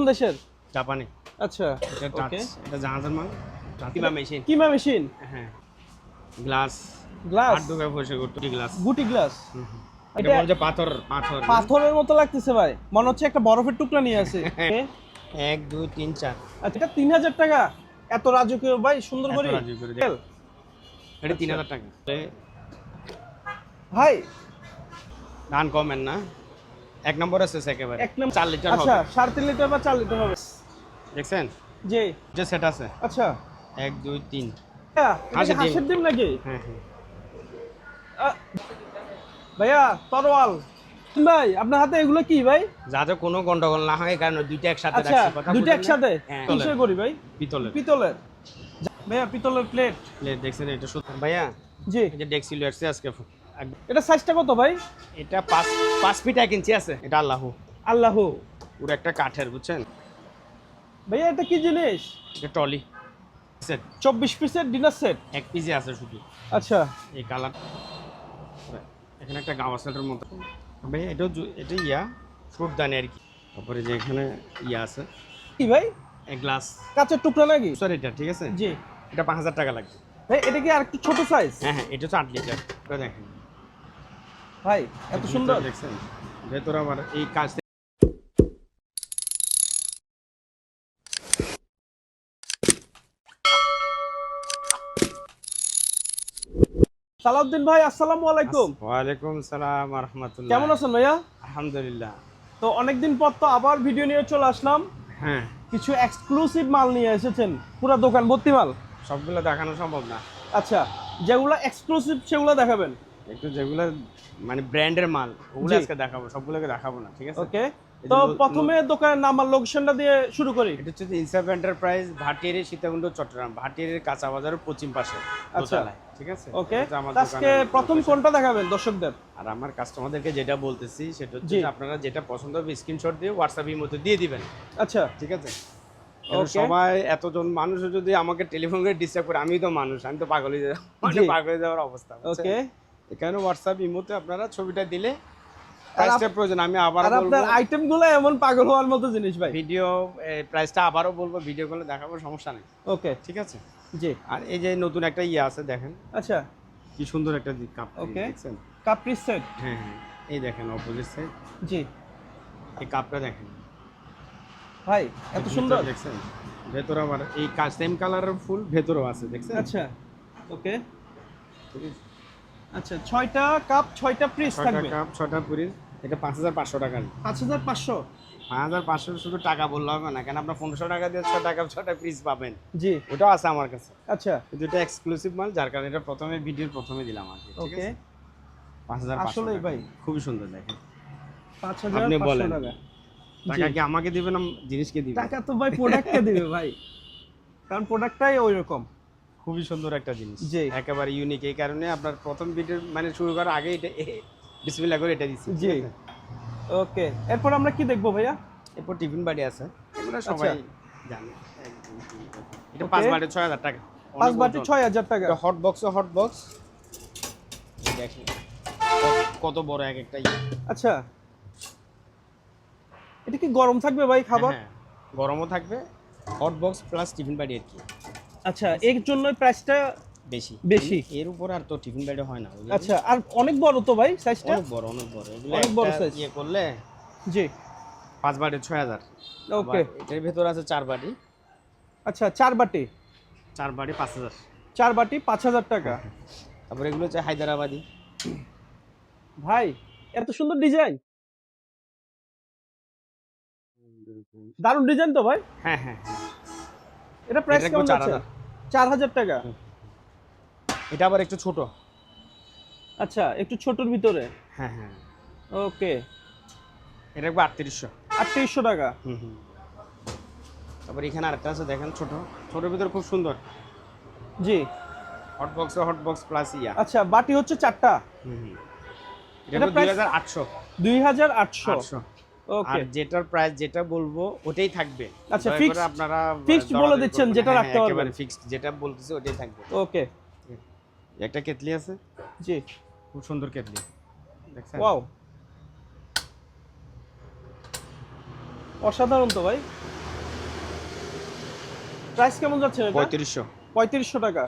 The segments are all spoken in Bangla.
কোন দেশের? জাপানি। আচ্ছা এটা টাচ, এটা জাহাজের মাল। কিমা মেশিন। কিমা মেশিন। হ্যাঁ। গ্লাস। গ্লাস। 8 টাকা পয়সা গুটি গ্লাস। গুটি গ্লাস। এটা বলে যে পাথর। পাথরের মতো লাগতেছে ভাই, মনে হচ্ছে একটা বরফের টুকরা নিয়ে আছে। 1 2 3 4। আচ্ছা, এটা 3000 টাকা। এত রাজকীয় ভাই, সুন্দর করে। এটা 3000 টাকা। ভাই দান কমেন না। এক নম্বর আছে একেবারে। 4 লিটার হবে। আচ্ছা, 3.5 লিটার বা 4 লিটার হবে। দেখছেন? জি। যে সেট আছে। আচ্ছা। 1 2 3। এটা হাঁসের ডিম নাকি? হ্যাঁ হ্যাঁ। ভাইয়া তরোয়াল। ভাই আপনার হাতে এগুলো কি ভাই? যাতে কোনো গন্ডগোল না হয় কারণ দুইটা একসাথে আচ্ছা, রাখছি। কথা দুইটা একসাথে কিসের করি ভাই? পিতলের। পিতলের। ভাইয়া পিতলের প্লেট। প্লেট দেখছেন এটা সুন্দর ভাইয়া? জি। এই যে ডেক্সিলো আসছে আজকে। এটা সাইজটা কত ভাই? এটা 5 ফিট 1 ইঞ্চি আছে। এটা আল্লাহু। আল্লাহু। পুরো একটা কাঠের, বুঝছেন? ভাইয়া এটা কি জিনিস? এটা টলি সেট। 24 পিসের ডিনার সেট। এক পিসে আছে শুধু। আচ্ছা। এই কালার। এখানে একটা গাওয়া সেটের মতো। ভাই এটা ফ্রুট দানি আর কি। তারপরে যে এখানে আছে কি ভাই? এক গ্লাস কাঁচের টুকরা নাকি? সরি, এটা ঠিক আছে। জি। এটা 5000 টাকা লাগবে। ভাই এটা কি আর একটু ছোট সাইজ? হ্যাঁ হ্যাঁ, এটা হচ্ছে 8 লিটার। এটা দেখেন ভাই এত সুন্দর দেখছেন। ভেতরে আবার এই কাজ। সালাউদ্দিন ভাই, আসসালামু আলাইকুম। ওয়ালাইকুম সালাম ওয়া রাহমাতুল্লাহ। কেমন আছেন ভাইয়া? আলহামদুলিল্লাহ। তো অনেকদিন পর তো আবার ভিডিও নিয়ে চলে আসলাম। হ্যাঁ, কিছু এক্সক্লুসিভ মাল নিয়ে এসেছেন, পুরো দোকান ভর্তি মাল। সবগুলো দেখানো সম্ভব না। আচ্ছা, যেগুলো এক্সক্লুসিভ সেগুলো দেখাবেন। একটু যেগুলো মানে ব্র্যান্ডের মাল ওগুলো আজকে দেখাবো, সবগুলোকে দেখাবো না, ঠিক আছে? ওকে। তো প্রথমে দোকানের নাম আর লোকেশনটা দিয়ে শুরু করি। এটা হচ্ছে ইনসাফ এন্টারপ্রাইজ, ভাটিয়ারি, সীতাকুণ্ড, চট্টগ্রাম। ভাটিয়ারির কাঁচা বাজারের পশ্চিম পাশে। আচ্ছা, ঠিক আছে। ওকে। আজকে প্রথম কোনটা দেখাবেন দর্শকদের? আর আমার কাস্টমারদেরকে যেটা বলতেছি সেটা হচ্ছে আপনারা যেটা পছন্দ হবে স্ক্রিনশট দিয়ে হোয়াটসঅ্যাপের মধ্যে দিয়ে দিবেন। আচ্ছা, ঠিক আছে। সবাই এতজন মানুষ যদি আমাকে টেলিফোন করে ডিস্টার্ব করে, আমি তো মানুষ, আমি তো পাগল হয়ে যাবো, মানে পাগল হয়ে যাওয়ার অবস্থা। ওকে। এখানে হোয়াটসঅ্যাপ ইমোতে আপনারা ছবিটা দিলে প্রাইসটা প্রয়োজন আমি আবার বলবো। আপনার আইটেমগুলো এমন পাগল হওয়ার মতো জিনিস ভাই। ভিডিও প্রাইসটা আবারও বলবো, ভিডিও করে দেখাবো, সমস্যা নেই। ওকে, ঠিক আছে। জি। আর এই যে নতুন একটা আছে দেখেন। আচ্ছা, কি সুন্দর একটা কাপ। ওকে, দেখছেন? কাপ্রি সেট। হ্যাঁ হ্যাঁ, এই দেখেন অপোজিট সাইড। জি। এই কাপটা দেখেন ভাই এত সুন্দর। দেখছেন? ভেতরে আবার এই সেম কালারের ফুল ভেতরেও আছে, দেখছেন? আচ্ছা, ওকে। আচ্ছা, 6টা কাপ 6টা পিস থাকবে। 6টা কাপ 6টা পিস। এটা 5500 টাকা। 5500। 5500 শুধু টাকা বললে হবে না, কেন আপনার 1500 টাকা দিয়ে 6টা কাপ 6টা পিস পাবেন। জি, ওটাও আছে আমার কাছে। আচ্ছা, কিন্তু এটা এক্সক্লুসিভ মাল, যার কারণে এটা প্রথমে ভিডিওর প্রথমে দিলাম আর কি। ঠিক ওকে। আছে। 5500 আসলেই ভাই খুবই সুন্দর দেখেন। 5500 টাকা। টাকা কি আমাকে দিবেন না জিনিসকে দিবেন? টাকা তো ভাই প্রোডাক্টকে দিবে ভাই, কারণ প্রোডাক্টটাই ওইরকম। খুবই সুন্দর একটা জিনিস, জি, একেবারে ইউনিক। এই কারণে আপনার প্রথম ভিডিও মানে শুরু করার আগে এটা বিসমিল্লাহ করে এটা দিচ্ছি। জি, ওকে। এরপর আমরা কি দেখবো ভাইয়া? এরপর টিফিন বাড়ি আছে, এগুলো সবাই জানে। এটা 5 বাটি 6000 টাকা। 5 বাটি 6000 টাকা। এটা হট বক্স। দেখেন কত বড় এক একটা। আচ্ছা, এটা কি গরম থাকবে ভাই খাবার? হ্যাঁ, গরমও থাকবে। হট বক্স প্লাস টিফিন বাড়ি আর কি। আচ্ছা, এর জন্য প্রাইসটা বেশি। এর উপর আর তো টিফিন বাড়ি হয় না। আচ্ছা, আর অনেক বড় তো ভাই সাইজটা? অনেক বড় এগুলো অনেক বড় সাইজ। করলে জি, 5 বাটি 6000। ওকে। এটার ভিতর আছে 4 বাটি। আচ্ছা, 4 বাটি 5000। 4 বাটি 5000 টাকা। তারপর এগুলো হচ্ছে হায়দ্রাবাদি। ভাই এত সুন্দর ডিজাইন, দারুণ ডিজাইন তো ভাই। হ্যাঁ হ্যাঁ, এটা প্রাইস কেমন আছে? 4000 টাকা। এটা আবার একটু ছোট। আচ্ছা, একটু ছোটর ভিতরে। হ্যাঁ হ্যাঁ, ওকে। এটা 3800। 3800 টাকা। তারপর এখানে আরেকটা আছে দেখেন, ছোটর ভিতরে খুব সুন্দর। জি, হট বক্স প্লাস আচ্ছা, বাটি হচ্ছে 4টা। এটা 2800। 2800। ওকে। আর যেটার প্রাইস যেটা বলবো ওটাই থাকবে। আচ্ছা, ফিক্সড। আপনারা ফিক্সড বলে দিচ্ছেন, যেটা রাখতে পারবেন। একেবারে ফিক্সড, যেটা বলতেছি ওটাই থাকবে। ওকে। একটা কেটলি আছে। জি, খুব সুন্দর কেটলি, দেখছেন? ওয়াও, অসাধারণ তো ভাই। প্রাইস কেমন যাচ্ছে এটা? 3500। 3500 টাকা।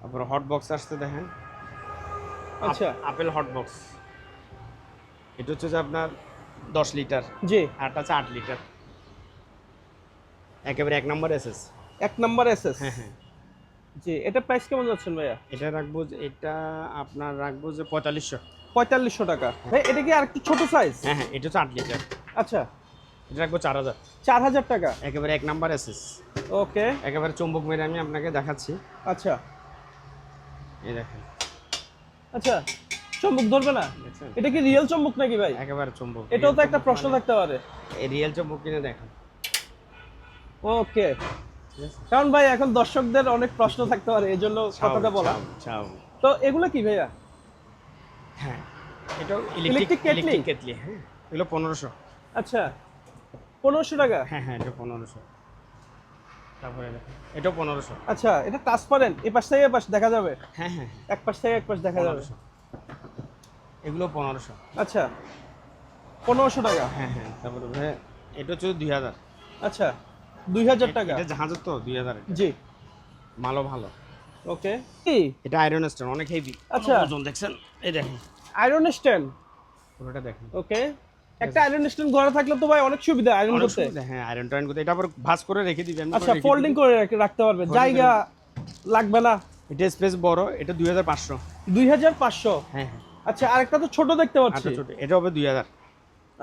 তারপর হট বক্স আসতে দেখেন, আচ্ছা আপেল হট বক্স। এটা হচ্ছে যে আপনার 10 লিটার, জি। আরটা আছে 8 লিটার, একেবারে 1 নম্বর এসএস। 1 number SS. হ্যাঁ হ্যাঁ, জি, এটা প্রাইস কেমন যাচ্ছেন ভাইয়া? এটা রাখবো এটা আপনার রাখবো যে 4500। 4500 টাকা। ভাই এটা কি আর একটু ছোট সাইজ? হ্যাঁ হ্যাঁ, এটা হচ্ছে 8 লিটার, আচ্ছা, এটা রাখবো 4000। 4000 টাকা। একেবারে 1 নাম্বার এসএস, ওকে। একেবারে চুম্বক মেরে আমি আপনাকে দেখাচ্ছি। আচ্ছা এই দেখেন, আচ্ছা, চুম্বক ধরবে না? দেখছেন? এটা কি রিয়েল চুম্বক নাকি ভাই? একেবারে চুম্বক। এটাও তো রিয়েল একটা চুম্বক প্রশ্ন মানে- থাকতে পারে। এই রিয়েল চুম্বক কিনে দেখেন। ওকে, ঠিক আছে? কারণ ভাই এখন দর্শকদের অনেক প্রশ্ন থাকতে পারে, এই জন্য কথাটা বলা। চাও। তো এগুলো কি ভাইয়া? হ্যাঁ, এটা Electric electric kettle? Electric kettle. হ্যাঁ, এগুলো 1500। আচ্ছা, 1500 টাকা। হ্যাঁ হ্যাঁ, এটা 1500। তারপরে দেখেন, এটাও 1500। আচ্ছা, এটা ট্রান্সপারেন্ট, এই পাশ থেকে এই পাশ দেখা যাবে, হ্যাঁ হ্যাঁ, এক পাশ থেকে এক পাশ দেখা যাবে। 1500। এগুলো 1500। আচ্ছা, 1500 টাকা। হ্যাঁ হ্যাঁ, তারপরে ভাই এটা হচ্ছে 2000। আচ্ছা, 2000 টাকা। এটা জাহাজের তো 2000। জি, মালও ভালো। ওকে। কি? এটা আয়রন স্টোন, অনেক হেভি। আচ্ছা। ওজন দেখছেন, এই দেখেন, আয়রন স্ট্যান্ড। পুরোটা দেখেন। ওকে, একটা আয়রন স্ট্যান্ড ঘরে থাকলে তো ভাই অনেক সুবিধা আয়রন অনেক করতে। সুবিধা, হ্যাঁ, আয়রন টাইরন করতে। এটা আবার ভাঁজ করে রেখে দিবেন। আচ্ছা, ফোল্ডিং করে রাখতে পারবে, জায়গা লাগবে না। এটা স্পেস বড়, এটা 2500। 2500। হ্যাঁ হ্যাঁ, আচ্ছা, আরেকটা তো ছোট দেখতে পাচ্ছি। আচ্ছা ছোট, এটা হবে 2000।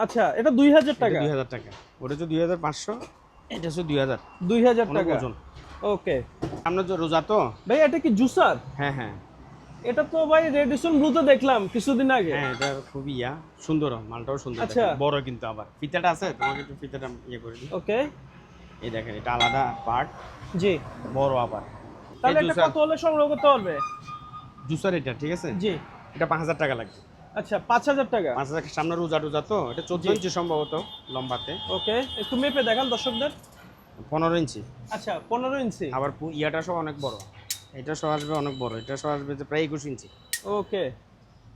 আচ্ছা, এটা 2000 টাকা। 2000 টাকা, ওটা হচ্ছে 2500, এটা হচ্ছে 2000। 2000 অনেক টাকা। ওজন। ওকে আমরা তো রোজা তো। ভাই, এটা কি জুসার? হ্যাঁ হ্যাঁ এটা তো ভাই রেডিসন ব্লুতে দেখলাম কিছুদিন আগে। হ্যাঁ, এটা খুবই সুন্দর, মালটাও সুন্দর। আচ্ছা। দেখেন, বড় কিন্তু আবার ফিতাটা আছে, তোমাকে একটু ফিতাটা করে দিই। ওকে, এই দেখেন, এটা আলাদা পার্ট, জি। বড় আবার। তাহলে এই এটা কত হলে সংগ্রহ করতে পারবে? জুসার এটা, ঠিক আছে, জি। এটা 5000 টাকা লাগবে। আচ্ছা, 5000 টাকা। 5000, সামনে রোজা রোজা তো, এটা 14 ইঞ্চি সম্ভবত লম্বাতে। ওকে, একটু মেপে দেখান দর্শকদের। 15 ইঞ্চি। আচ্ছা, 15 ইঞ্চি। আবার ইয়াটা সহ অনেক বড়, এটা সহ আসবে অনেক বড়, এটা সহ আসবে যে প্রায় 21 ইঞ্চি। ওকে,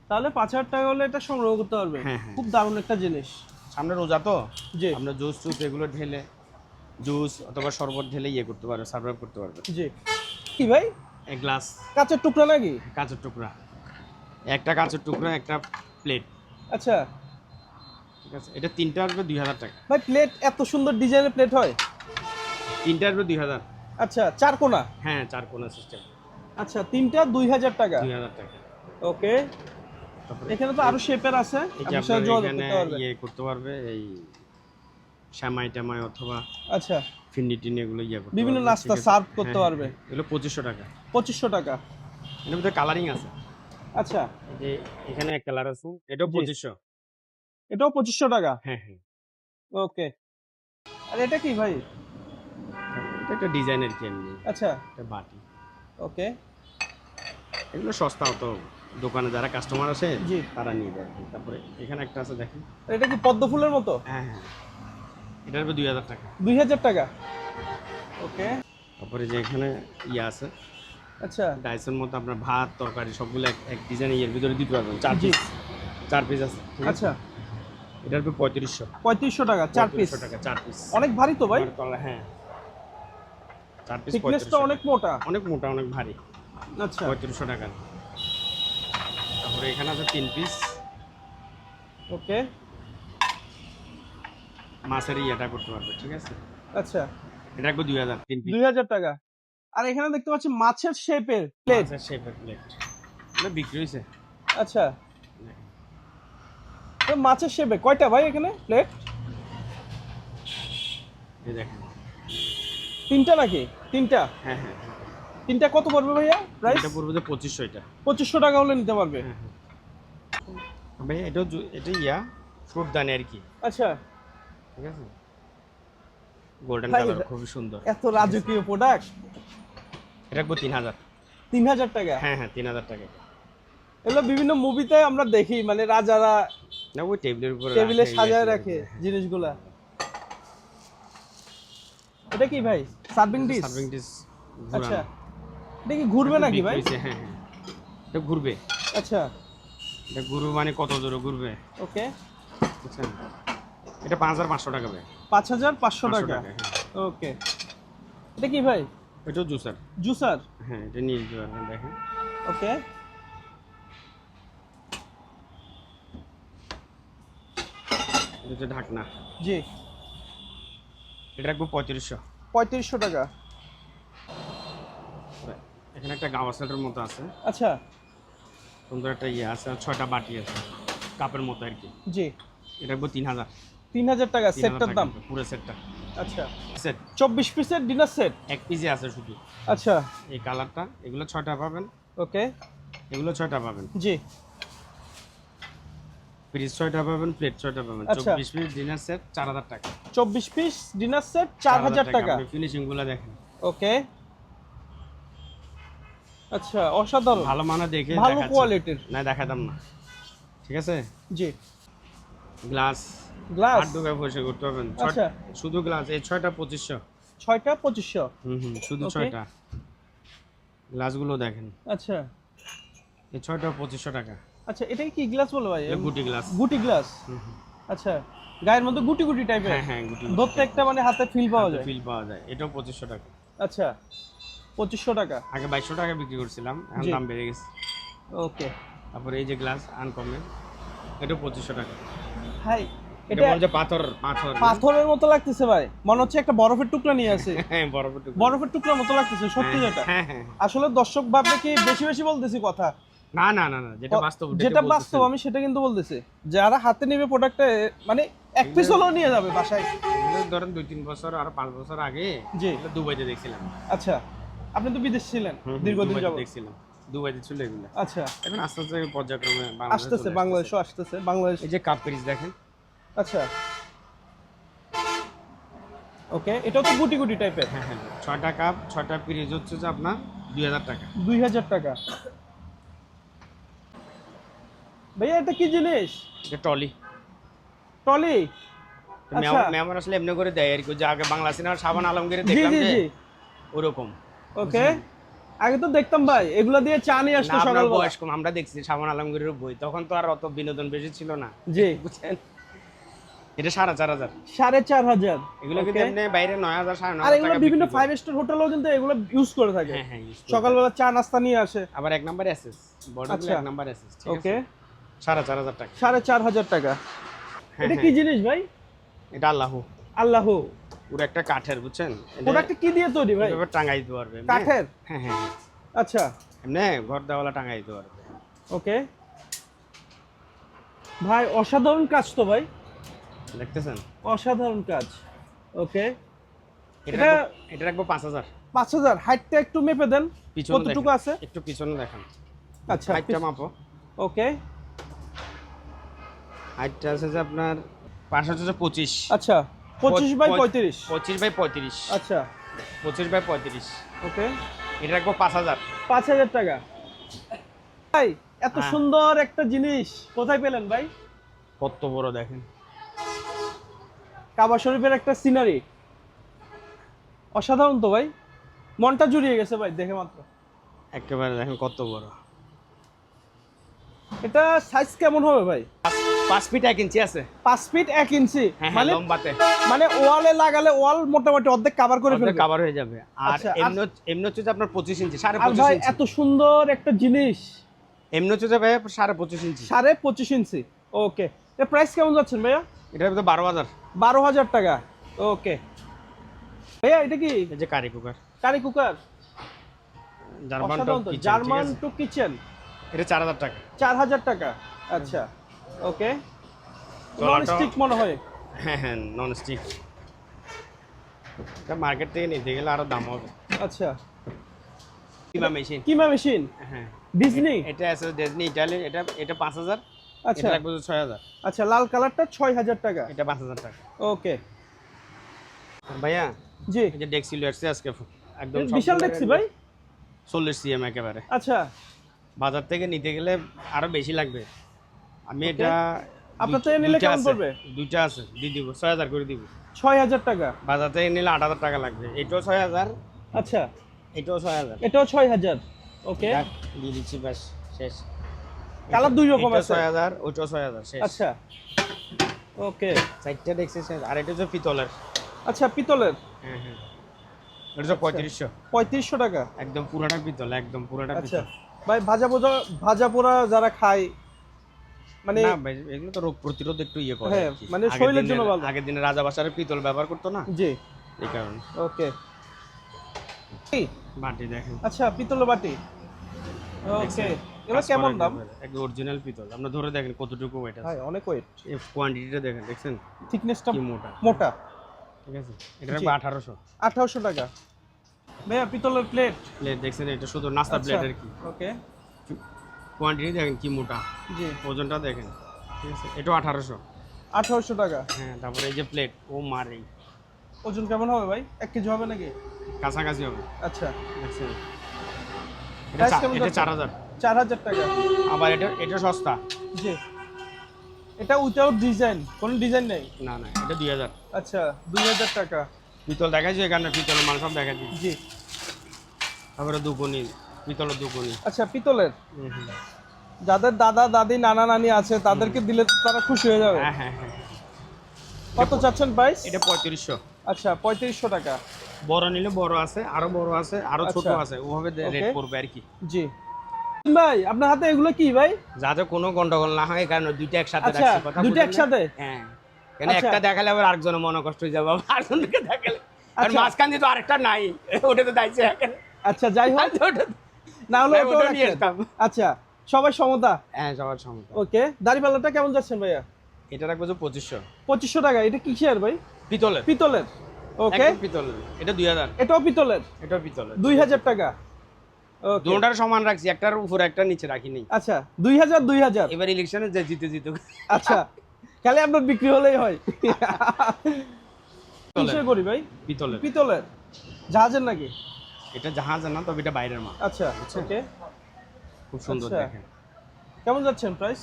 তাহলে 5000 টাকা হলে এটা সংগ্রহ করতে পারবে। হ্যাঁ, হ্যাঁ। খুব দারুণ একটা জিনিস। সামনে রোজা তো, জি আমরা জুস টুস এগুলো ঢেলে, জুস অথবা শরবত ঢেলে করতে পারবে, সার্ভাইভ করতে পারবে। জি। কি ভাই, এক গ্লাস কাঁচের টুকরা নাকি? কাঁচের টুকরা, একটা কাঁচের টুকরা, একটা প্লেট। আচ্ছা ঠিক আছে, এটা 3টা আসবে 2000 টাকা। ভাই, প্লেট এত সুন্দর ডিজাইনের প্লেট হয়? 3টা আসবে 2000। আচ্ছা, 4 কোণা। হ্যাঁ, 4 কোণা সিস্টেম। আচ্ছা, 3টা 2000 টাকা। 2000 টাকা। ওকে, তারপরে এখানে তো আরো শেপের আছে, এই যে আপনার সাথে আপনার যোগাযোগ এখানে করতে পারবে। করতে পারবে, এই শ্যামাই টামাই অথবা আচ্ছা, ফিন্নি টিনি এগুলো করতে বিভিন্ন পারবে, নাস্তা ঠিক আছে? সার্ভ করতে হ্যাঁ, পারবে। হ্যাঁ, এগুলো 2500 টাকা। 2500 টাকা। এর মধ্যে কালারিং আছে, আচ্ছা, এই যে এখানে এক কালার আছে, এটাও জি। 2500। এটাও 2500 টাকা। হ্যাঁ হ্যাঁ, ওকে, আর এটা কি ভাই? এটা একটা ডিজাইনের কি এমনি, আচ্ছা, এটা বাটি। ওকে, এগুলো সস্তা হতো, দোকানে যারা কাস্টমার আসে জি। তারা নিয়ে যায়। তারপরে এখানে একটা আছে দেখেন। আর এটা কি পদ্ম ফুলের মতো? হ্যাঁ হ্যাঁ, এটা হবে 2000 টাকা। 2000 টাকা। ওকে, তারপরে যে এখানে আছে আচ্ছা, ডাইসের মতো, আপনার ভাত তরকারি সবগুলো এক ডিজাইনে এর ভিতরে দিতে পারবেন। 4 জি। পিস, 4 পিস আছে, ঠিক আছে? আচ্ছা, এটা হবে 3500। 3500 টাকা 4 পিস। 3500 টাকা 4 পিস। অনেক ভারী তো ভাই, হ্যাঁ, 4 পিস থিকনেসটা অনেক মোটা। অনেক মোটা, অনেক ভারী। আচ্ছা, 3500 টাকা। তারপরে এখানে আছে 3 পিস ওকে, মাছের ইয়েটা করতে পারবে, ঠিক আছে? আচ্ছা, এটা রাখবো 2000, 3 পিস 2000 টাকা। আর এখানে দেখতে পাচ্ছি মাছের শেপের প্লেট। মাছের শেপের প্লেট, এটা বিক্রি হয়েছে। আচ্ছা, তো মাছের শেপে কয়টা ভাই এখানে প্লেট? এই দেখেন। 3টা নাকি? 3টা। হ্যাঁ হ্যাঁ হ্যাঁ। 3টা কত পড়বে ভাইয়া প্রাইস? এটা পড়বে যে 2500 এটা। 2500 টাকা হলে নিতে পারবে। হ্যাঁ হ্যাঁ ভাই, এটা ফ্রুট দানি আর কি, আচ্ছা, ঠিক আছে? গোল্ডেন ভাই, কালার, খুবই সুন্দর। এত রাজকীয় প্রোডাক্ট। এটা রাখবো 3000। 3000 টাকা। হ্যাঁ হ্যাঁ, 3000 টাকা। এগুলো বিভিন্ন মুভিতে আমরা দেখি, মানে রাজারা না, ওই টেবিলের উপরে টেবিলে রাখে, সাজায় রাখে জিনিসগুলা। এটা কি ভাই, সার্ভিং ডিশ? Serving dish. আচ্ছা, এটা কি ঘুরবে নাকি ভাই? হ্যাঁ হ্যাঁ, এটা ঘুরবে। আচ্ছা, এটা ঘুরবে মানে কত দূরে ঘুরবে, ওকে, বুঝছেন? এটা 5500 টাকা ভাই। 5500 টাকা। হ্যাঁ। ওকে, এটা কি ভাই? এটাও জুসার। জুসার। হ্যাঁ, এটা নিয়ে যেতে পারবেন, দেখেন। ওকে। এটা হচ্ছে ঢাকনা। জি। এটা রাখবো 3500। 3500 টাকা। এখানে একটা গাওয়া সেটের মতো আছে, আচ্ছা। সুন্দর একটা ইয়ে আছে, 6টা বাটি আছে কাপের মতো আর কি। জি। এটা রাখবো 3000। 3000 টাকা সেটটার দাম? পুরো সেটটা। আচ্ছা। সেট 24 পিসের ডিনার সেট? এক পিসে আছে শুধু। আচ্ছা। এই কালারটা, এগুলো 6টা পাবেন। ওকে। এগুলো 6টা পাবেন। জি। পিস 6টা পাবেন, প্লেট 6টা পাবেন। আচ্ছা। 24 পিস ডিনার সেট 4000 টাকা। 24 পিস ডিনার সেট 4000 টাকা। আপনি ফিনিশিং গুলো দেখেন। ওকে। আচ্ছা, অসাধারণ। ভালো মানের দেখে ভালো দেখাচ্ছি। কোয়ালিটির। না দেখাতাম না, ঠিক আছে। জি। গ্লাস গ্লাস 8 টাকা পয়সা করতে পারবেন। আচ্ছা। শুধু গ্লাস এই 6টা 2500। 6টা 2500? শুধু Okay. 6টা। গ্লাসগুলো দেখেন। আচ্ছা। এই 6টা 2500 টাকা। আচ্ছা, এটা কি গ্লাস বলে ভাই? এটা গুটি গ্লাস। গুটি গ্লাস। আচ্ছা, গায়ের মধ্যে গুটি গুটি টাইপের? হ্যাঁ হ্যাঁ, গুটি। ধরতে একটা মানে হাতে ফিল পাওয়া যায়। ফিল পাওয়া যায়। এটাও 2500 টাকা। আচ্ছা, 2500 টাকা। আগে 2200 টাকা বিক্রি করছিলাম, এখন জি। দাম বেড়ে গেছে। ওকে। তারপরে এই যে গ্লাস আনকমন, এটাও 2500 টাকা। হাই, এটা এটা বলছে পাথর পাথর। পাথরের মতো লাগতেছে ভাই, মনে হচ্ছে একটা বরফের টুকরা নিয়ে আছে। হ্যাঁ, বরফের টুকরো। বরফের টুকরার মতো লাগতেছে সত্যি যেটা। হ্যাঁ হ্যাঁ। আসলে দর্শক ভাববে কি বেশি বেশি বলতেছি কথা? না না না না, যেটা বাস্তব যেটা বাস্তব আমি সেটা কিন্তু বলতেছি। যারা হাতে নেবে প্রোডাক্টটা মানে এক পিস হলেও নিয়ে যাবে বাসায়। ধরেন 2-3 বছর আর 5 বছর আগে জি। এগুলো দুবাইতে দেখছিলাম। আচ্ছা, আপনি তো বিদেশ ছিলেন দীর্ঘদিন দুবাইতে যাবত। দেখছিলাম, দুবাইতে ছিল এগুলো। আচ্ছা। এখন আস্তে আস্তে পর্যায়ক্রমে বাংলাদেশে আসতেছে, চলে বাংলাদেশও আসতেছে। বাংলাদেশ। এই যে কাপ পিস দেখেন। আচ্ছা। ওকে, এটাও তো গুটি গুটি টাইপের। হ্যাঁ হ্যাঁ, 6টা কাপ 6টা পিস হচ্ছে যে আপনার 2000 টাকা। 2000 টাকা। ভাইয়া এটা কি জিনিস? এটা টলি। টলি? আচ্ছা। মেমর আসলে এমনি করে দেয় আর কি, যে আগে বাংলা সিনেমার সাবান আলমগীরে জি দেখলাম জি যে জি। ওরকম। ওকে। আগে তো দেখতাম ভাই এগুলা দিয়ে চা নিয়ে না, আসতো আপনার সকালবেলা। বয়স কম, আমরা দেখছি সাবান আলমগীরের বই, তখন তো আর অত বিনোদন বেশি ছিল না, জি। বুঝছেন। এটা 4500। 4500? এগুলো কিন্তু এমনি বাইরে 9000 আর 9500 এগুলো টাকা বিভিন্ন বিক্রি করে। 5 স্টার হোটেলও কিন্তু এগুলো ইউজ করে থাকে। হ্যাঁ হ্যাঁ, use করে। সকালবেলা চা নাস্তা নিয়ে আসে। আবার 1 নাম্বার এসএস বড় আচ্ছা। 1 নাম্বার এসএস, ঠিক আছে। ওকে। 4500 টাকা। 4500 টাকা। হ্যাঁ, এটা কি জিনিস ভাই? এটা আল্লাহ আল্লাহ। পুরো একটা কাঠের, বুঝছেন। প্রোডাক্টটা কি দিয়ে তৈরি ভাই? এভাবে টাঙাই দিতে পারবে এমনি। কাঠের? হ্যাঁ হ্যাঁ হ্যাঁ। আচ্ছা। এমনি ঘর দেওয়ালা টাঙাই দিতে পারবে। ওকে। ভাই অসাধারণ কাজ তো ভাই, দেখতেছেন। অসাধারণ কাজ। ওকে। এটা রাখবো 5000। 5000? হাইটটা একটু মেপে দেন, পিছনে কতটুকু দেখেন, আছে? একটু পিছনে দেখেন। আচ্ছা, হাইটটা মাপো। ওকে। হাইটটা আছে যে আপনার 525। আচ্ছা, 25 বাই 35? 25 বাই 35। আচ্ছা। 25 বাই 35। ওকে। এটা রাখবো 5000। 5000 টাকা। ভাই এত হ্যাঁ। সুন্দর একটা জিনিস কোথায় পেলেন ভাই? কত বড় দেখেন। কাবা শরীফের একটা সিনারি, অসাধারণ তো ভাই, মনটা জুড়িয়ে গেছে ভাই দেখে মাত্র। একেবারে দেখেন কত বড়। এটা সাইজ কেমন হবে ভাই? 5 ফিট 1 ইঞ্চি আছে। 5 ফিট 1 ইঞ্চি? হ্যাঁ হ্যাঁ, মানে লম্বাতে। মানে ওয়ালে লাগালে ওয়াল মোটামুটি অর্ধেক কভার করে ফেলবে। কভার হয়ে যাবে। আর আচ্ছা, এমনি এমনি হচ্ছে যে আপনার 25 ইঞ্চি, আর 25.5 ভাই ইঞ্চি। এত সুন্দর একটা জিনিস, এমনি হচ্ছে যে ভাই 25.5 ইঞ্চি। 25.5 ইঞ্চি। ওকে। এর প্রাইস কেমন যাচ্ছেন ভাইয়া? এটার ভিতরে 12000। 12000 টাকা। ওকে। ভাইয়া এটা কি? এই যে curry cooker, curry cooker? German অসাধারণ টপ তো, কিচেন, জার্মান টু কিচেন। এটা 4000 টাকা। 4000 টাকা। আচ্ছা। ওকে। নন তলাটা- স্টিক মনে হয়। হ্যাঁ হ্যাঁ, নন স্টিক। এটা মার্কেট থেকে নিতে গেলে আরো দাম হবে। আচ্ছা। কিমা মেশিন। কিমা মেশিন? হ্যাঁ। ডিজনি? এটা আছে ডিজনি ইটালি। এটা 5000। আচ্ছা। এটা লাগবে 6000। আচ্ছা, লাল কালারটা 6000 টাকা। এটা 5000 টাকা। ওকে। আর ভাইয়া জি। এই যে ডেক্সি লুয়ারছে আজকে একদম বিশাল দেখছি ভাই। 40 সিএম একেবারে। আচ্ছা। বাজার থেকে নিতে গেলে আরো বেশি লাগবে। আমি এটা আপনার থেকে নিলে কেমন পড়বে? দুইটা আছে, দিয়ে দিব 6000 করে দিব। 6000 টাকা? বাজার থেকে নিলে 8000 টাকা লাগবে। এটাও 6000, আচ্ছা। এটাও 6000। এটাও 6000? ওকে। দিয়ে দিচ্ছি, বাস শেষ। কালার দুই রকম এটা আছে? 6000, ওইটাও 6000 শেষ। আচ্ছা। ওকে। চারটা দেখছি শেষ। আর এটা হচ্ছে পিতলের। আচ্ছা, পিতলের? হ্যাঁ হ্যাঁ। এটা তো 3500 3500 টাকা। একদম পুরাটা পিতল, একদম পুরাটা আচ্ছা পিতল। ভাই, ভাজা পোড়া যারা খায় মানে না ভাই, এগুলো তো রোগ প্রতিরোধ একটু ইয়ে করে হ্যাঁ, আর কি। মানে আগের শরীরের জন্য দিনের- ভালো। আগের দিনে রাজাবাসারের পিতল ব্যবহার করতো না, জি, এই কারণে। ওকে। বাটি দেখেন, আচ্ছা, পিতলের বাটি, ওকে। দেখছেন? এগুলো কাজ কেমন করা দাম? একেবারে, একদম অরিজিনাল পিতল। আপনি ধরে দেখেন কতটুকু ওয়েট আছে। ভাই অনেক ওয়েট, এই কোয়ান্টিটিটা দেখেন, দেখছেন থিকনেসটা কি মোটা। মোটা। ঠিক আছে, এটা জি। রাখবো 1800। 1800 টাকা। ভাইয়া পিতলের প্লেট, প্লেট দেখছেন, এটা শুধু নাস্তা প্লেট আর কি। ওকে। কোয়ান্টিটি দেখেন কি মোটা, জি, ওজনটা দেখেন। ঠিক আছে, এটাও 1800। 1800 টাকা। হ্যাঁ, তারপরে এই যে প্লেট, ও মারে ওজন কেমন হবে ভাই? 1 কেজি হবে নাকি? কাছাকাছি হবে। আচ্ছা, দেখছেন, Price কেমন এটা যাচ্ছে? 4000। 4000 টাকা। আবার এটা সস্তা। জি, এটা উইথাউট ডিজাইন, কোনো ডিজাইন নেই। না না, এটা 2000। আচ্ছা, 2000 টাকা। পিতল দেখাইছি এখানে, পিতলের মাল সব দেখাচ্ছি। জি, তারপরে দুকনি, পিতলের দুকনি। আচ্ছা পিতলের, যাদের দাদা দাদি নানা নানি আছে তাদেরকে দিলে তারা খুশি হয়ে যাবে। হ্যাঁ হ্যাঁ হ্যাঁ, কত চাচ্ছেন প্রাইস? এটা 3500। আচ্ছা, 3500 টাকা। বড় নিলে বড় আছে, আরো বড় আছে, আরো ছোট আচ্ছা। আছে, ওভাবে রেট Okay. পড়বে আর কি। জি ভাই, আপনার হাতে এগুলো কি ভাই? যাতে কোনো গন্ডগোল না হয়, কারণ দুইটা একসাথে আচ্ছা, রাখছি, কথা দুটো বুঝলেন না? একসাথে? হ্যাঁ, কেন আচ্ছা। একটা দেখালে আবার আরেকজনের মনে কষ্ট হয়ে যাবে, আরেকজনকে দেখালে। আর আচ্ছা। মাঝখান দিয়ে তো আরেকটা নাই, ওটা তো দাইছে এখানে। আচ্ছা, যাই হোক, না হলে ভাই, ওটাও ওটা নিয়ে রাখতেন। আসতাম। আচ্ছা, সবাই সমতা। হ্যাঁ, সবার সমতা। ওকে, দাড়িপাল্লাটা কেমন যাচ্ছেন ভাইয়া? এটা রাখবো যে 2500। 2500 টাকা। এটা কি শেয়ার ভাই? পিতলের, পিতলের, ওকে। একদম পিতলের। এটা 2000। এটাও পিতলের, এটাও পিতলের। 2000 টাকা। ওকে, দুটোটার সমান রাখছি, একটার উপরে একটা নিচে রাখি নেই। আচ্ছা, 2000। এবার ইলেকশনে যে জিতে জিতে। আচ্ছা, খালি আপনার বিক্রি হলেই হয়। কিসের করি ভাই? পিতলের। পিতলের, জাহাজের নাকি? এটা জাহাজ না, তবে এটা বাইরের মাল। আচ্ছা, ওকে। খুব সুন্দর আচ্ছা। দেখেন। কেমন যাচ্ছেন প্রাইস?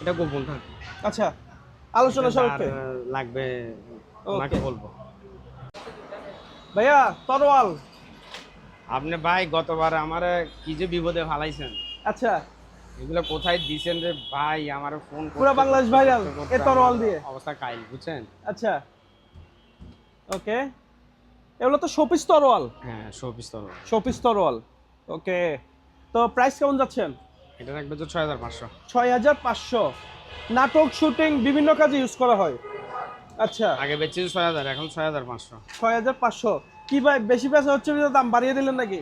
এটা গোপন থাক, আচ্ছা, আলোচনা এটা সাপেক্ষে। যার লাগবে Okay. ওনাকে বলবো। ভাইয়া তরোয়াল, আপনি ভাই গতবার আমারে কি যে বিপদে ফালাইছেন, আচ্ছা, এগুলো কোথায় দিছেন রে ভাই? আমারে ফোন পুরো বাংলাদেশ viral, এ তরোয়াল দিয়ে। অবস্থা কাইল, বুঝছেন? আচ্ছা, ওকে। এগুলো তো শোপিস তরোয়াল, হ্যাঁ, শোপিস তো। শোপিস তরোয়াল, ওকে। তো প্রাইস কেমন যাচ্ছেন? এটা রাখবে তো 6500। 6500। নাটক, শুটিং, বিভিন্ন কাজে ইউজ করা হয়। আচ্ছা, আগে বেচছি 6000, এখন 6500। 6500। কি ভাই, বেশি পেঁচা হচ্ছে বিধায় দাম বাড়িয়ে দিলেন নাকি?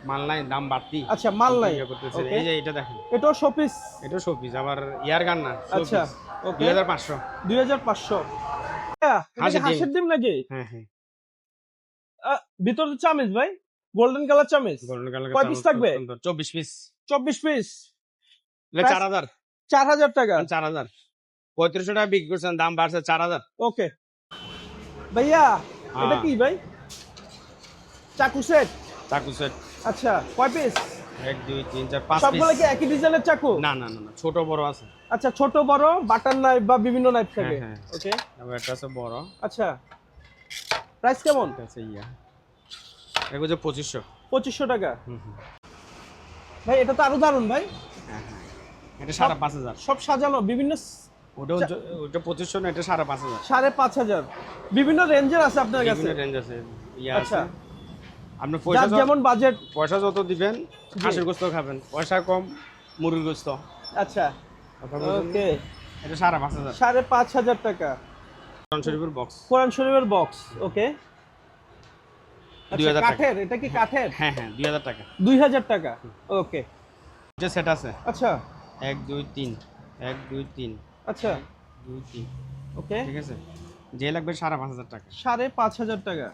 মাল নাই, দাম বাড়তি। আচ্ছা, মাল নাই। ইয়ে করতেছে। Okay. এই যে এটা দেখেন, এটাও শোপিস। এটা শোপিস, আবার ইয়ার গান না। আচ্ছা, showpiece। ওকে। 2500। 2500। হাঁসের ডিম। হাঁসের ডিম নাকি? হ্যাঁ হ্যাঁ, ভিতরে চামিচ ভাই, গোল্ডেন কালার চামিচ। Golden colour. কয় piece থাকবে? 24 পিস। 24 পিস, 4000। 4000 টাকা। 4000। 3500 টাকা বিক্রি করছেন, দাম বাড়ছে 4000। ওকে ভাইয়া, এটা হ্যাঁ। কি ভাই? চাকু সেট। চাকু সেট আচ্ছা, কয় পিস? 1 2 3 4 5 পিস। সবগুলো কি একই ডিজাইনের চাকু? না না না না, ছোট বড় আছে। আচ্ছা, ছোট বড় বাটার নাইফ বা বিভিন্ন নাইফ থাকে। হ্যাঁ, হ্যাঁ। ওকে, আবার এটা আছে বড়, আচ্ছা। প্রাইস কেমন? এটা আছে ইয়া, এগুলো যে 2500। 2500 টাকা। হুম হুম, ভাই এটা তো আরো দারুন ভাই, হ্যাঁ হ্যাঁ, এটা 5500। সব সাজানো বিভিন্ন ওটা 2500 না, এটা 5500। 5500। বিভিন্ন রেঞ্জের আছে আপনার কাছে। বিভিন্ন রেঞ্জ আছে, ইয়া আচ্ছা, আছে। আপনি যার যেমন বাজেট। পয়সা যত দিবেন, খাসির গোস্ত খাবেন, পয়সা কম মুরগির গোস্ত। আচ্ছা, কথা বলছেন? ওকে। এটা 5500। 5500 টাকা। কোরআন শরীফের বক্স। কোরআন শরীফের বক্স, ওকে। 2000 টাকা। কাঠের, এটা কি কাঠের? হ্যাঁ হ্যাঁ, 2000 টাকা। 2000 টাকা, ওকে। এটা সেট আছে, আচ্ছা 1 2 3, 1 2 3, আচ্ছা, 2 3। ওকে। ঠিক আছে, যে লাগবে 5500 টাকা। 5500 টাকা,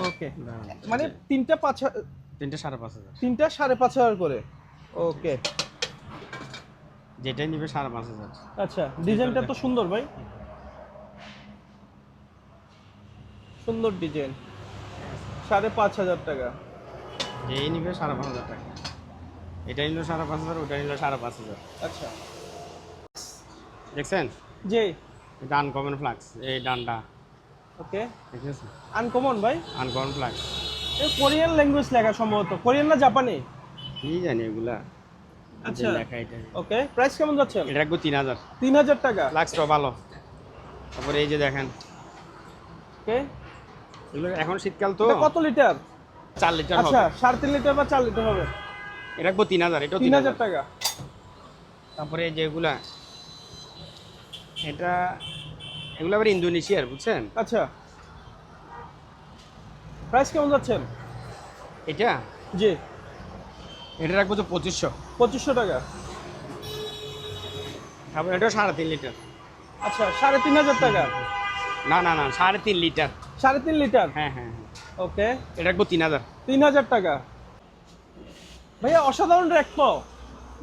ওকে। দাঁড়ান, মানে তিনটা 5000, তিনটে 5500। তিনটা 5500 করে, ওকে। যেটাই নিবে 5500। আচ্ছা, ডিজাইনটা তো সুন্দর ভাই, সুন্দর ডিজাইন। 5500 টাকা। যেই নিবে 5500 টাকা। এটা নিল 5500, ওটা নিল 5500। আচ্ছা, দেখছেন? জি, এটা আনকমন ফ্লাক্স, এই ডান্ডা। ওকে। ঠিক আছে, আনকমন ভাই, আনকমন ফ্লাক্স। এই কোরিয়ান ল্যাঙ্গুয়েজ লেখা সম্ভবত, কোরিয়ান না জাপানি? কি জানি এগুলা, আচ্ছা, লেখা এটা। ওকে। প্রাইস কেমন যাচ্ছে? এটা রাখবো 3000। 3000 টাকা, ফ্লাক্সটা ভালো। তারপরে এই যে দেখেন, ওকে। এগুলো এখন শীতকাল তো। এটা কত লিটার? 4 লিটার হবে। আচ্ছা 3.5 লিটার বা 4 লিটার হবে। এটা রাখবো 3000, এটাও 3000 টাকা। তারপরে যেগুলা এটা এগুলো আবার ইন্দোনেশিয়ার, বুঝছেন? আচ্ছা প্রাইস কেমন যাচ্ছেন? এটা জি এটা রাখবো তো 2500। 2500 টাকা। তারপরে এটাও 3.5 লিটার। আচ্ছা 3500 টাকা। না না না 3.5 লিটার। 3.5 লিটার। হ্যাঁ হ্যাঁ হ্যাঁ, ওকে এটা রাখবো 3000। 3000 টাকা। ভাইয়া অসাধারণ র্যাক তো।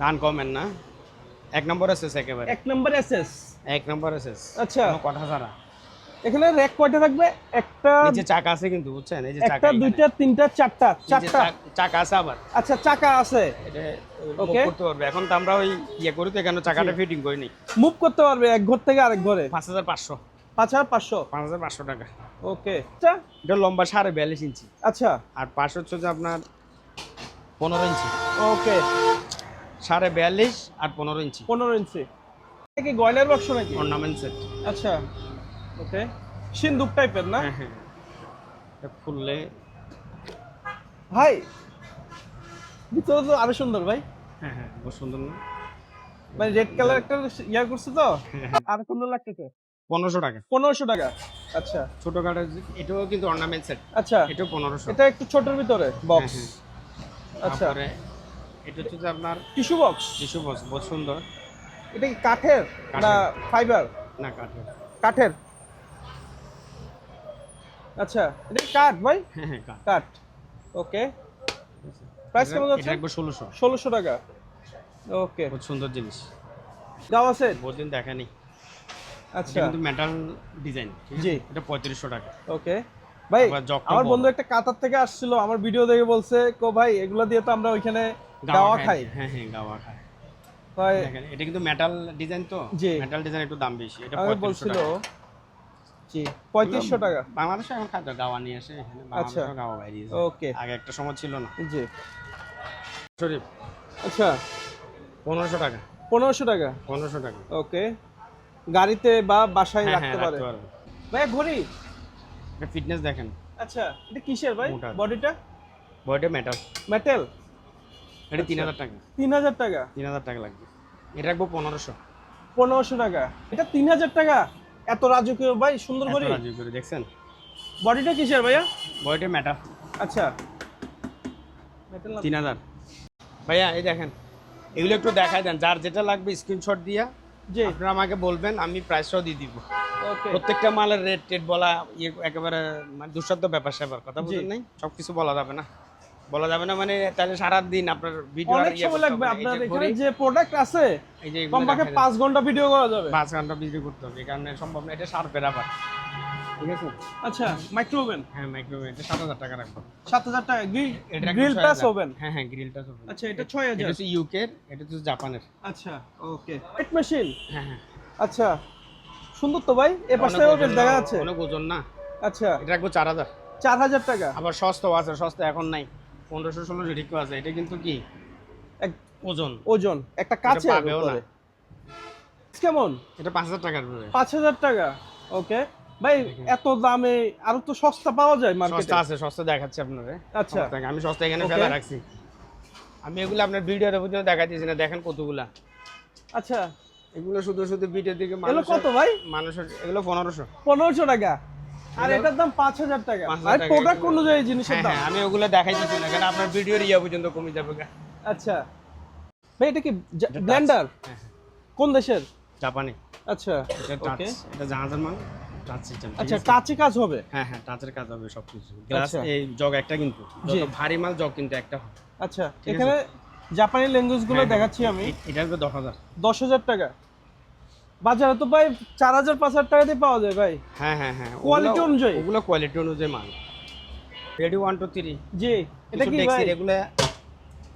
ধান কমেন না, 1 নম্বর এসএস একেবারে। 1 নম্বর এসএস। 1 নম্বর এসএস। আচ্ছা কোনো কথা ছাড়া। এখানে র্যাক কয়টা থাকবে? একটা, নিচে চাকা আছে কিন্তু, বুঝছেন? এই যে চাকা, একটা, দুইটা, তিনটা, চারটা। চারটা চাকা আছে আবার। আচ্ছা চাকা আছে। এটা ওকে। করতে পারবে। এখন তো আমরা ওই ইয়ে করি তো, এখানে চাকাটা ফিটিং করি নি। মুভ করতে পারবে এক ঘর থেকে আরেক ঘরে। 5500। 5500। 5500 টাকা। ওকে আচ্ছা এটা লম্বা 42.5 ইঞ্চি। আচ্ছা আর পাশ হচ্ছে যে আপনার 15 ইঞ্চি। ওকে 42.5 আর 15 ইঞ্চি 15 ইঞ্চি। এটা কি গয়লার বাক্স নাকি? Ornament set. আচ্ছা ওকে সিন্দুক টাইপের না? হ্যাঁ হ্যাঁ, এটা খুললে ভাই ভিতরে তো আরো সুন্দর ভাই। হ্যাঁ হ্যাঁ, খুব সুন্দর না? মানে রেড কালার একটা ইয়া করছে তো আর সুন্দর লাগতেছে। 1500 টাকা। 1500 টাকা। আচ্ছা ছোটখাটো এটাও কিন্তু অর্নামেন্ট সেট। আচ্ছা এটাও 1500। এটা একটু ছোটর ভিতরে বক্স। হ্যাঁ, আচ্ছা তারপরে এটা হচ্ছে যে আপনার টিস্যু বক্স। টিস্যু বক্স, বহুত সুন্দর। এটা কি কাঠের না ফাইবার? না, কাঠের। কাঠের। আচ্ছা এটা কি কাঠ ভাই? হ্যাঁ হ্যাঁ, কাঠ। কাঠ। ওকে প্রাইস কেমন এটা যাচ্ছে? রাখবো 1600। 1600 টাকা। ওকে বহুত সুন্দর জিনিস, গাওয়া সেট। বহুদিন দেখানি। আচ্ছা এটা কিন্তু মেটাল ডিজাইন। জি। এটা 3500 টাকা। ওকে ভাই আবার জগটা আমার বড়। বন্ধু একটা কাতার থেকে আসছিল, আমার ভিডিও দেখে বলছে কো ভাই এগুলা দিয়ে তো আমরা ওইখানে গাওয়া খাই। হ্যাঁ হ্যাঁ, গাওয়া খায়। ভাই দেখেন এটা কিন্তু মেটাল ডিজাইন তো। জি। মেটাল ডিজাইন একটু দাম বেশি। এটা আমি 3500 বলছিল টাকা। জি 3500 টাকা। বাংলাদেশে এখন খাদ্য গাওয়া নিয়ে আসে এখানে। আচ্ছা। বাংলাদেশে গাওয়া বাইরিয়েছে। ওকে আগে একটা সময় ছিল না। জি শরীফ আচ্ছা 1500 টাকা। 1500 টাকা। 1500 টাকা। ওকে গাড়িতে বা বাসায় হ্যাঁ হ্যাঁ, রাখতে পারে। রাখতে পারবে। ভাই ঘড়ি। এটা ফিটনেস দেখেন। আচ্ছা এটা কিসের ভাই? মোটা। বডিটা বডিটা মেটাল। মেটাল। এটা 3000 টাকা। 3000 টাকা। 3000 টাকা লাগবে। এটা রাখবো 1500। 1500 টাকা। এটা 3000 টাকা। এত রাজকীয় ভাই সুন্দর এত করে। রাজি করে দেখছেন? বডিটা কিসের ভাইয়া? বডিটা মেটাল। আচ্ছা মেটাল না? 3000। ভাইয়া এই দেখেন, এগুলো একটু দেখাই দেন। যার যেটা লাগবে স্ক্রিনশট দিয়া জি আপনারা আমাকে বলবেন, আমি প্রাইসটাও দিয়ে দিব। ওকে প্রত্যেকটা মালের রেট টেট বলা একেবারে মানে দুঃসাধ্য ব্যাপার স্যাপার, কথা জি। বুঝেন নাই? সব কিছু বলা যাবে না, বলা যাবে না। মানে তাহলে সারাদিন আপনার ভিডিও অনেক সময় লাগবে আপনার এখানে যে প্রোডাক্ট আছে এই যে কমপক্ষে 5 ঘন্টা ভিডিও করা যাবে। 5 ঘন্টা ভিডিও করতে হবে, এই কারণে সম্ভব না। এটা শার্পের আবার, ঠিক আছে? আচ্ছা মাইক্রো ওভেন হ্যাঁ, মাইক্রোওয়েভ। এটা 7000 টাকা রাখবো। 7000 টাকা। এটা গ্রিল টাচ ওভেন। হ্যাঁ হ্যাঁ, গ্রিল টাচ ওভেন। আচ্ছা এটা এটা 6000। হচ্ছে ইউকের, এটা হচ্ছে জাপানের। আচ্ছা ওকে ওয়েট মেশিন। হ্যাঁ হ্যাঁ, আচ্ছা সুন্দর তো ভাই, এই পাশটাও বেশ দেখা যাচ্ছে। অনেক ওজন না। আচ্ছা এটা রাখবো 4000। 4000 টাকা। আবার সস্তাও আছে, সস্তা এখন নাই। 1500-1600 রিকো আছে। এটা কিন্তু কি এক ওজন, ওজন একটা কাছে এটা পাবেও না। কেমন? এটা 5000 টাকার পড়বে। 5000 টাকা। ওকে ভাই এত দামে আরো তো সস্তা পাওয়া যায় মার্কেটে। সস্তা আছে, সস্তা দেখাচ্ছি আপনারে। আচ্ছা। সস্তা, আমি সস্তা এখানে Okay. ফেলা রাখছি। আমি এগুলো আপনার ভিডিওতে পর্যন্ত দেখাচ্ছি না, দেখেন কতগুলা। আচ্ছা এগুলো শুধু শুধু ভিডিও দিকে এগুলো কত ভাই? মানুষের এগুলো 1500। 1500 টাকা। আর এটার দাম 5000 টাকা। 5000 আর টাকা। প্রোডাক্ট অনুযায়ী জিনিসের হ্যাঁ দাম। হ্যাঁ, আমি ওগুলো দেখাইতেছি না, কারণ আপনার ভিডিওর ইয়া পর্যন্ত কমে যাবে। আচ্ছা ভাই এটা কি ব্লেন্ডার? হ্যাঁ হ্যাঁ, কোন দেশের? জাপানি। আচ্ছা এটা টাচ, ওকে এটা জাহাজের মাল, টাচ সিস্টেম। আচ্ছা টাচে কাজ হবে। হ্যাঁ হ্যাঁ, টাচের কাজ হবে সবকিছু। গ্লাস আচ্ছা। এই জগ একটা, কিন্তু জি। যত ভারী মাল জগ কিন্তু একটা হয়। আচ্ছা ঠিক আছে। এখানে জাপানি ল্যাঙ্গুয়েজ গুলো হ্যাঁ, দেখাচ্ছি আমি। এটা হচ্ছে 10000। 10000 টাকা। বাজারে তো ভাই 4000 5000 টাকা দিয়ে পাওয়া যায় ভাই। হ্যাঁ হ্যাঁ হ্যাঁ, Quality অনুযায়ী? ওগুলো কোয়ালিটি অনুযায়ী মাল। রেডি 1 2 3। জি এটা কি ভাই? এগুলো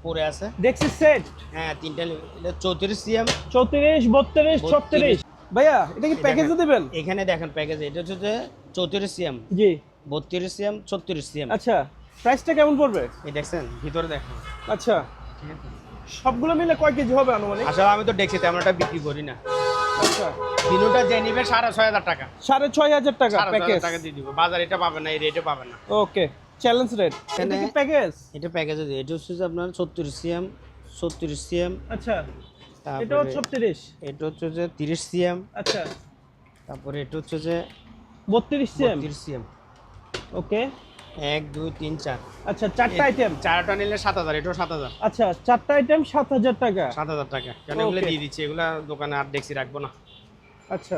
পরে আছে। দেখছি সেট। হ্যাঁ, তিনটা। এটা 34 সিএম। 34 32 36। ভাইয়া এটা কি প্যাকেজে দিবেন? এখানে দেখেন প্যাকেজ, এটা হচ্ছে যে 34 সিএম, জি 32 সিএম, 36 সিএম। আচ্ছা প্রাইসটা কেমন পড়বে? এই দেখছেন ভিতরে দেখেন। আচ্ছা ঠিক আছে, সবগুলো মিলে কয় কেজি হবে আনুমানিক? আসলে আমি তো দেখছি তেমন একটা বিক্রি করি না। আচ্ছা তিনটা যে নিবে 6,500 টাকা, 6,500 টাকা 6,500 প্যাকেজ। টাকা দিয়ে দিব। বাজার এটা পাবেন না, এই রেটে পাবেন না। ওকে, চ্যালেঞ্জ রেট। এটা কি প্যাকেজ? এটা প্যাকেজে দিয়ে, এটা হচ্ছে যে আপনার 36 সিএম, 36 সিএম, আচ্ছা, এটা তারপরে 36। এটা হচ্ছে যে 30 সিএম, আচ্ছা, তারপরে এটা হচ্ছে যে 32 সিএম। 32 সিএম। ওকে, 1 2 3 4, আচ্ছা, 4টা আইটেম। চারটা নিলে 7,000, এটাও 7,000। আচ্ছা, 4টা আইটেম 7,000 টাকা। 7,000 টাকা, কেন এগুলো Okay. দিয়ে দিচ্ছি, এগুলা দোকানে আর দেখছি রাখবো না। আচ্ছা,